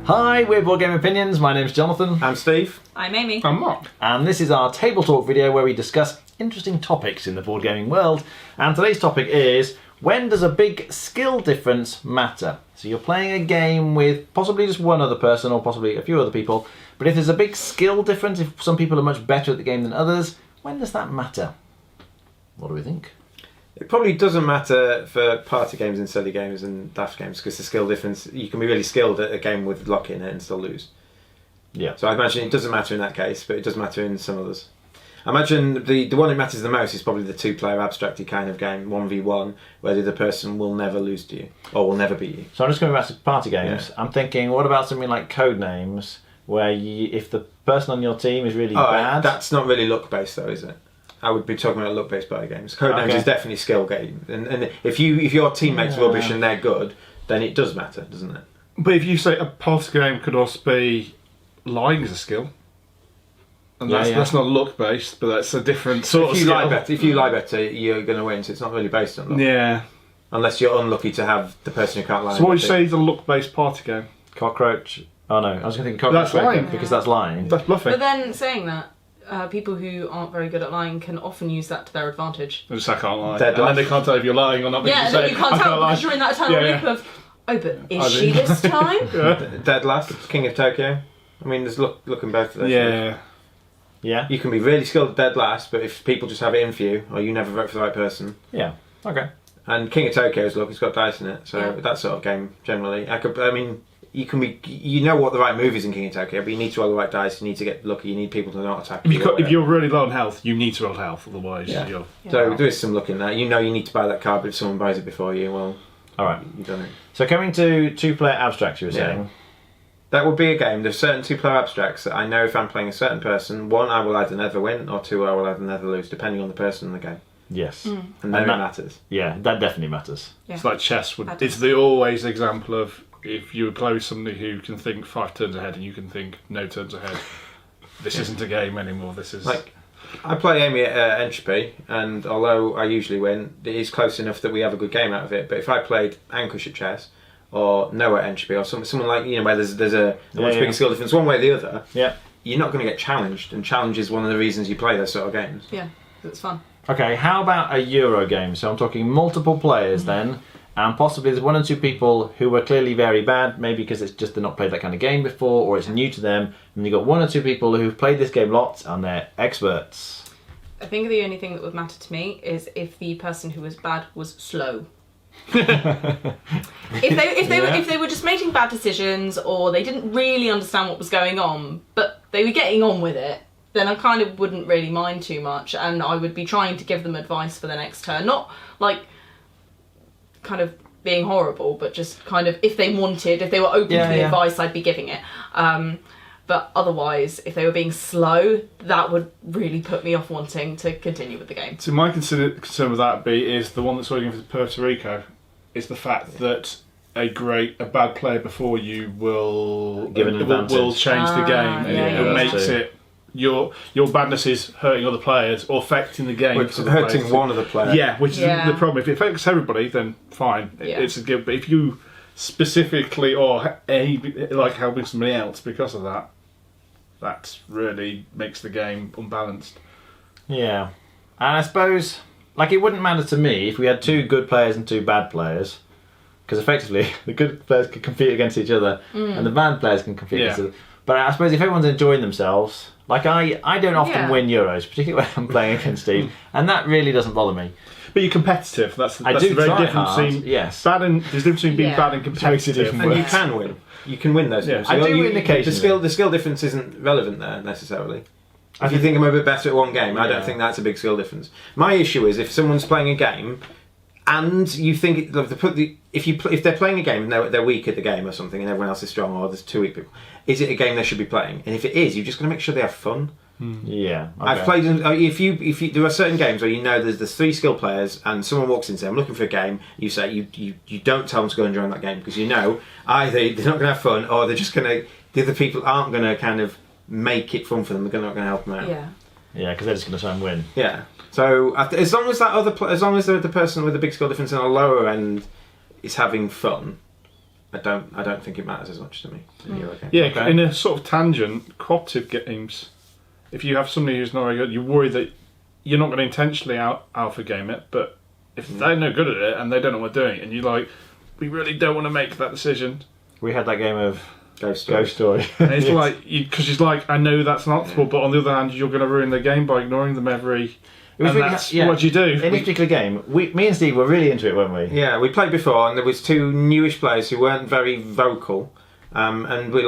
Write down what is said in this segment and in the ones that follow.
Hi, we're Board Game Opinions. My name's Jonathan. I'm Steve. I'm Amy. I'm Mark. And this is our Table Talk video where we discuss interesting topics in the board gaming world. And today's topic is, when does a big skill difference matter? So you're playing a game with possibly just one other person or possibly a few other people, but if there's a big skill difference, if some people are much better at the game than others, when does that matter? What do we think? It probably doesn't matter for party games and silly games and daft games because the skill difference, you can be really skilled at a game with luck in it and still lose. Yeah. So I imagine it doesn't matter in that case, but it does matter in some others. I imagine the one that matters the most is probably the two-player abstracty kind of game, 1v1, where the other person will never lose to you, or will never beat you. So I'm just going back to party games. Yeah. I'm thinking, what about something like code names, where if the person on your team is really bad... That's not really luck-based though, is it? I would be talking about luck-based party games. Codenames is definitely a skill game, and if your teammate's rubbish and they're good, then it does matter, doesn't it? But if you say a party game could also be lying as a skill, and that's not luck-based, but that's a different sort of skill. If you lie better, you're going to win, so it's not really based on luck. Yeah. Unless you're unlucky to have the person who can't lie. So what would you say is a luck-based party game? Cockroach. Oh no, I was going to think cockroach. That's lying. Because that's lying. That's bluffing. But then saying that, people who aren't very good at lying can often use that to their advantage. They just say, I can't lie. And then they can't tell if you're lying or not. Yeah, you can't tell because you're in that eternal loop of, oh, but is she this time? Dead Last, King of Tokyo. I mean, there's looking both of those. Yeah. Yeah. You can be really skilled at Dead Last, but if people just have it in for you, or you never vote for the right person. Yeah. Okay. And King of Tokyo's look, it's got dice in it, so that sort of game generally. You can be, you know what the right move is in King of Tokyo, but you need to roll the right dice. You need to get lucky. You need people to not attack you. If you're really low on health, you need to roll health, otherwise you're... So there is some luck in that. You know you need to buy that card, but if someone buys it before you, well, all right, you've done it. So coming to two-player abstracts, you were saying. That would be a game. There's certain two-player abstracts that I know if I'm playing a certain person, one, I will either never win, or two, I will either never lose, depending on the person in the game. Yes. And then it matters. Yeah, that definitely matters. Yeah. It's like chess. It's always the example of if you play with somebody who can think 5 turns ahead and you can think no turns ahead, this isn't a game anymore. This is... Like, I play Amy at Entropy, and although I usually win, it is close enough that we have a good game out of it. But if I played Ankush at chess, or Noah at Entropy, or someone like, where there's a much bigger skill difference one way or the other, you're not going to get challenged, and challenge is one of the reasons you play those sort of games. Yeah, it's fun. Okay, how about a Euro game? So I'm talking multiple players then, and possibly there's one or two people who are clearly very bad, maybe because it's just they've not played that kind of game before, or it's new to them, and you've got one or two people who've played this game lots and they're experts. I think the only thing that would matter to me is if the person who was bad was slow. if they were just making bad decisions, or they didn't really understand what was going on, but they were getting on with it, then I kind of wouldn't really mind too much, and I would be trying to give them advice for the next turn. Not like kind of being horrible, but just kind of if they were open to the advice, I'd be giving it. But otherwise, if they were being slow, that would really put me off wanting to continue with the game. So my concern with that is the one that's working for Puerto Rico, is the fact that a bad player before you will change the game. It makes it your badness is hurting other players or affecting the game. It's hurting one of the players. Yeah, which is the problem. If it affects everybody, then fine. It's a good. But if you specifically like helping somebody else because of that, that really makes the game unbalanced. Yeah, and I suppose it wouldn't matter to me if we had two good players and two bad players, because effectively the good players can compete against each other and the bad players can compete against each other. But I suppose if everyone's enjoying themselves, I don't often win Euros, particularly when I'm playing against Steve, and that really doesn't bother me. But you're competitive. That's I do very try different. hard. Yes, there's a difference between being bad and competitive. And you can win. You can win those games. I do win occasionally. The skill difference isn't relevant there necessarily. If you think I'm a bit better at one game, I don't think that's a big skill difference. My issue is if someone's playing a game and you think if they're playing a game and they're weak at the game or something, and everyone else is strong, or there's two weak people, is it a game they should be playing? And if it is, you've just got to make sure they have fun. Yeah, okay. I've played. If you there are certain games where you know there's 3 skill players, and someone walks in and says, "I'm looking for a game." You say you don't tell them to go and join that game because you know either they're not going to have fun or they're just going to. The other people aren't going to kind of make it fun for them. They're not going to help them out. Yeah, because they're just going to try and win. Yeah. So as long as the person with the big skill difference on a lower end is having fun, I don't think it matters as much to me. Yeah, okay. In a sort of tangent, cooperative games, if you have somebody who's not very good, you worry that you're not going to intentionally alpha game it, but if they're no good at it and they don't know what they're doing, and you're like, we really don't want to make that decision. We had that game of Ghost Story. And it's like, because she's like, I know that's not possible, but on the other hand, you're going to ruin the game by ignoring them every. And that's what you do. In this particular game, me and Steve were really into it, weren't we? Yeah, we played before, and there was two newish players who weren't very vocal. And we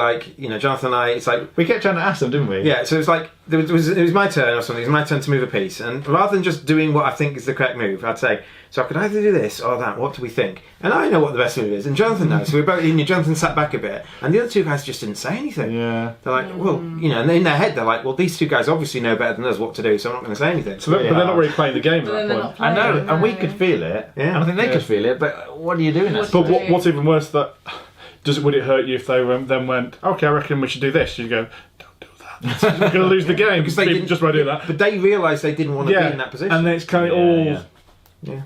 Jonathan and I, it's like... We kept trying to ask them, didn't we? Yeah, so it was like, it was my turn or something, it was my turn to move a piece. And rather than just doing what I think is the correct move, I'd say, so I could either do this or that, what do we think? And I know what the best move is, and Jonathan knows. So we both, Jonathan sat back a bit, and the other two guys just didn't say anything. Yeah. They're like, well, and in their head, they're like, well, these two guys obviously know better than us what to do, so I'm not going to say anything. So but they're not really playing the game at that point. I know, and we could feel it, and I think they could feel it, but what are you doing? But what's even worse, that... would it hurt you if they then went, okay, I reckon we should do this? You'd go, don't do that. We're going to lose the game because they didn't just by doing that. But they realised they didn't want to be in that position. And then it's kind of Yeah.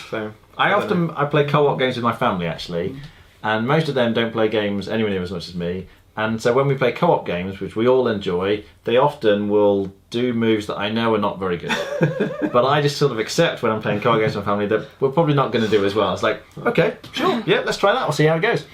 So I play co-op games with my family actually, and most of them don't play games anywhere near as much as me. And so when we play co-op games, which we all enjoy, they often will do moves that I know are not very good. But I just sort of accept when I'm playing co-op games with my family that we're probably not going to do as well. It's like, okay, sure, yeah, let's try that. We'll see how it goes.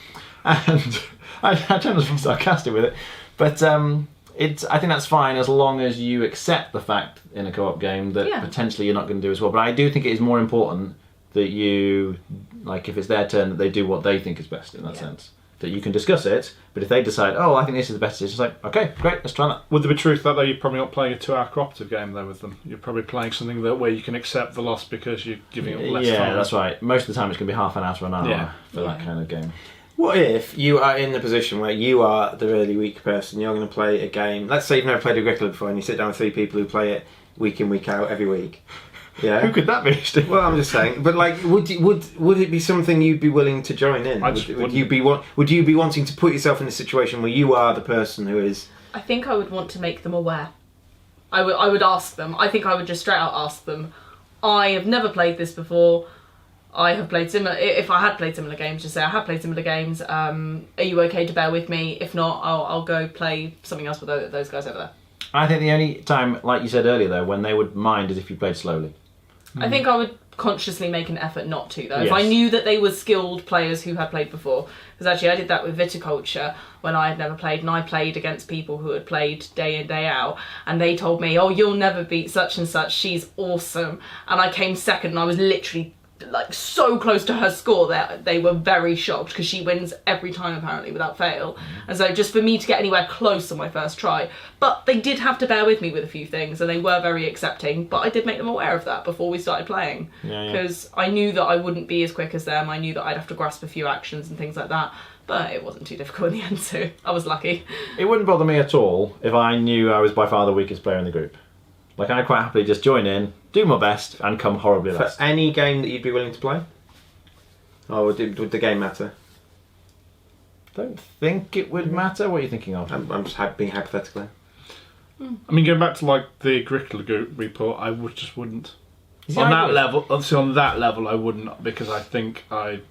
And I tend to be sarcastic with it, but I think that's fine as long as you accept the fact in a co-op game that potentially you're not going to do as well. But I do think it is more important that you, like, if it's their turn, that they do what they think is best in that sense. That you can discuss it, but if they decide, oh, I think this is the best decision, it's like, okay, great, let's try that. Would there be truth that though you're probably not playing a 2-hour cooperative game though with them? You're probably playing something where you can accept the loss because you're giving up less time. Yeah, that's right. Most of the time it's going to be half an hour to an hour for that kind of game. What if you are in the position where you are the really weak person, you're going to play a game, let's say you've never played Agricola before and you sit down with 3 people who play it week in, week out, every week. Yeah. Who could that be, Steve? Well, I'm just saying, but like, would it be something you'd be willing to join in? Would you be wanting to put yourself in a situation where you are the person who is... I think I would want to make them aware. I would ask them. I think I would just straight out ask them, I have never played this before. I have played similar. If I had played similar games, just say I have played similar games. Are you okay to bear with me? If not, I'll go play something else with those guys over there. I think the only time, like you said earlier, though, when they would mind is if you played slowly. I think I would consciously make an effort not to, though. Yes. If I knew that they were skilled players who had played before. Because actually I did that with Viticulture when I had never played, and I played against people who had played day in, day out, and they told me, oh, you'll never beat such and such, she's awesome. And I came second, and I was literally like so close to her score that they were very shocked because she wins every time apparently without fail. And so just for me to get anywhere close on my first try, but they did have to bear with me with a few things and they were very accepting, but I did make them aware of that before we started playing because I knew that I wouldn't be as quick as them. I knew that I'd have to grasp a few actions and things like that, but it wasn't too difficult in the end, so I was lucky. It wouldn't bother me at all if I knew I was by far the weakest player in the group. Like, I'd quite happily just join in, do my best, and come horribly last. For any game that you'd be willing to play? Or would the game matter? Don't think it would matter. What are you thinking of? I'm just being hypothetical. I mean, going back to like the Agricola group report, I just wouldn't. On that level, obviously on that level, I wouldn't because I think I'd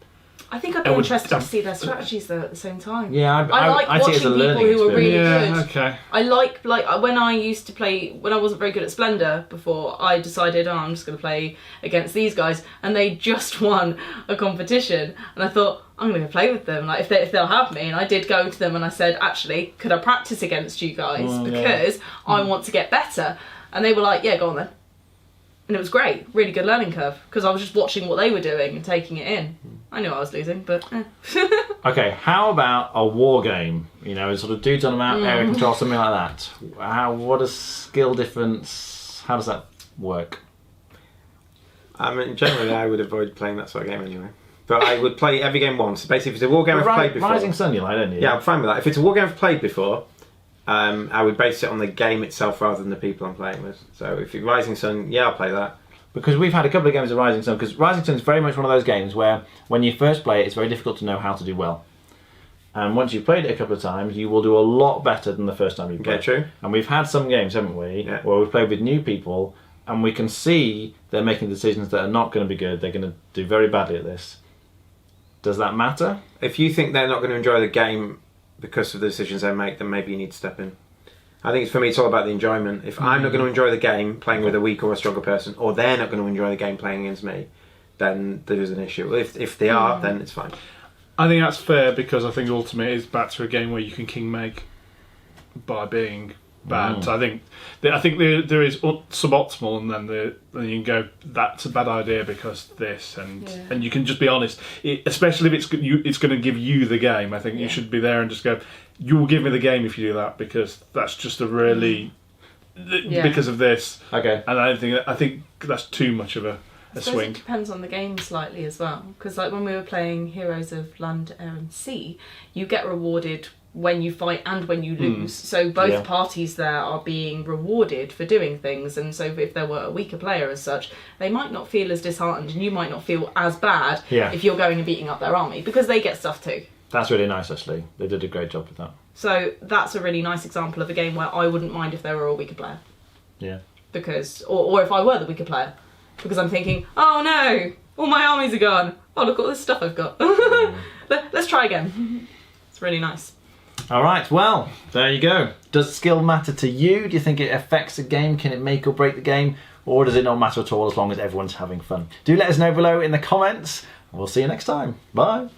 be interested to see their strategies though at the same time. Yeah, I like watching people who are really good. Okay. I like when I used to play, when I wasn't very good at Splendor before, I decided, I'm just going to play against these guys, and they just won a competition, and I thought, I'm going to go play with them, like if they'll have me. And I did go to them and I said, actually, could I practice against you guys because I want to get better? And they were like, yeah, go on then. And it was great, really good learning curve, because I was just watching what they were doing and taking it in. I knew I was losing, but Okay, how about a war game? You know, sort of dudes on a map, area control, something like that. What a skill difference, how does that work? I mean, generally I would avoid playing that sort of game anyway. But I would play every game once. Basically, if it's a war game I've played before... Rising Sun you like, don't you? Yeah, I'm fine with that. If it's a war game I've played before, I would base it on the game itself rather than the people I'm playing with. So if it's Rising Sun, yeah, I'll play that. Because we've had a couple of games of Rising Sun, because Rising Sun is very much one of those games where when you first play it, it's very difficult to know how to do well. And once you've played it a couple of times, you will do a lot better than the first time you played. Okay, true. And we've had some games, haven't we, where we've played with new people, and we can see they're making decisions that are not going to be good, they're going to do very badly at this. Does that matter? If you think they're not going to enjoy the game because of the decisions they make, then maybe you need to step in. I think for me, it's all about the enjoyment. If I'm not going to enjoy the game playing with a weaker or a stronger person, or they're not going to enjoy the game playing against me, then there is an issue. If they are, then it's fine. I think that's fair, because I think ultimately it's back to a game where you can king make by being bad. So I think there is suboptimal, and then you can go, that's a bad idea because this, and you can just be honest. Especially if it's going to give you the game. I think you should be there and just go, you will give me the game if you do that, because that's just a really because of this. Okay. And I think that's too much of a swing. It depends on the game slightly as well, because like when we were playing Heroes of Land, Air and Sea, you get rewarded when you fight and when you lose, so both parties there are being rewarded for doing things, and so if there were a weaker player as such, they might not feel as disheartened, and you might not feel as bad if you're going and beating up their army, because they get stuff too. That's really nice, actually. They did a great job with that. So that's a really nice example of a game where I wouldn't mind if there were a weaker player. Yeah. Because, or if I were the weaker player, because I'm thinking, oh no, all my armies are gone. Oh, look at all this stuff I've got. Let's try again. It's really nice. All right, well, there you go. Does skill matter to you? Do you think it affects the game? Can it make or break the game? Or does it not matter at all as long as everyone's having fun? Do let us know below in the comments. We'll see you next time. Bye.